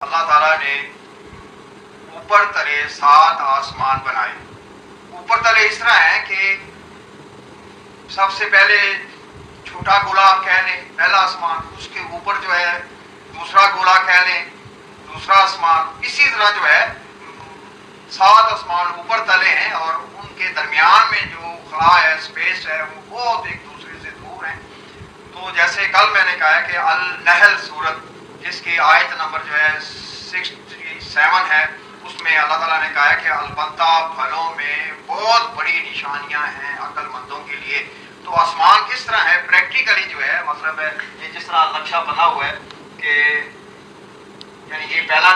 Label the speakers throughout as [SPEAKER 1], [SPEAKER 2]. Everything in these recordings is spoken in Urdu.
[SPEAKER 1] اللہ تعالیٰ نے اوپر تلے 7 آسمان بنائے۔ اوپر تلے اس طرح ہیں کہ سب سے پہلے چھوٹا گولا کہہ لیں پہلا آسمان، اس کے اوپر جو ہے دوسرا گولا کہہ لیں دوسرا آسمان، اسی طرح جو ہے 7 آسمان اوپر تلے ہیں اور ان کے درمیان میں جو خلا ہے، اسپیس ہے، وہ بہت ایک دوسرے سے دور ہیں۔ تو جیسے کل میں نے کہا کہ النحل سورت جس کی آیت نمبر جو ہے 67 ہے، اس میں اللہ تعالیٰ نے کہا کہ البتہ پھلوں میں بہت بڑی نشانیاں ہیں عقل مندوں کے لیے۔ تو آسمان کس طرح ہے پریکٹیکلی جو ہے مطلب ہے یہ جس طرح نقشہ بنا ہوا ہے کہ یعنی یہ پہلا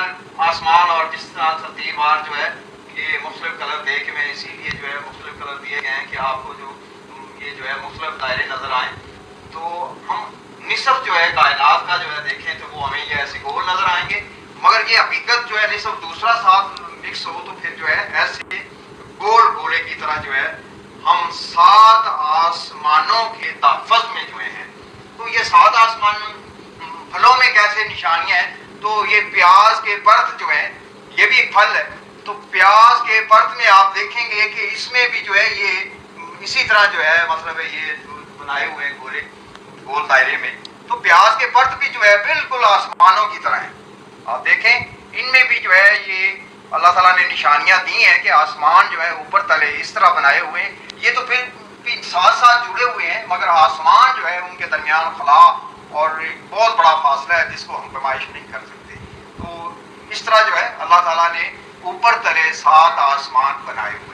[SPEAKER 1] آسمان اور جس طرح ترتیب وار جو ہے یہ مختلف کلر دے کے میں اسی لیے جو ہے مختلف کلر دیے گئے ہیں کہ آپ کو جو یہ جو ہے مختلف دائرے نظر آئیں۔ تو ہم نصف جو ہے کائنات کا جو ہے دیکھیں تو وہ ہمیں یہ ایسے گول نظر آئیں گے، مگر یہ حقیقت جو ہے نصف دوسرا ساتھ مکس ہو تو پھر جو ہے ایسے گول گولے کی طرح جو ہے ہم 7 آسمانوں کے تحفظ میں جو ہیں۔ تو یہ 7 آسمان پھلوں میں کیسے نشانیاں ہیں؟ تو یہ پیاز کے پرت جو ہے یہ بھی ایک پھل ہے، تو پیاز کے پرت میں آپ دیکھیں گے کہ اس میں بھی جو ہے یہ اسی طرح جو ہے مطلب ہے یہ بنائے ہوئے گولے گول دائرے میں۔ تو پیاز کے پرت بھی جو ہے بالکل آسمانوں کی طرح ہیں۔ آپ دیکھیں ان میں بھی جو ہے یہ اللہ تعالیٰ نے نشانیاں دی ہیں کہ آسمان جو ہے اوپر تلے اس طرح بنائے ہوئے ہیں۔ یہ تو پھر بھی ساتھ ساتھ جڑے ہوئے ہیں، مگر آسمان جو ہے ان کے درمیان خلا اور ایک بہت بڑا فاصلہ ہے جس کو ہم پیمائش نہیں کر سکتے۔ تو اس طرح جو ہے اللہ تعالیٰ نے اوپر تلے 7 آسمان بنائے ہوئے۔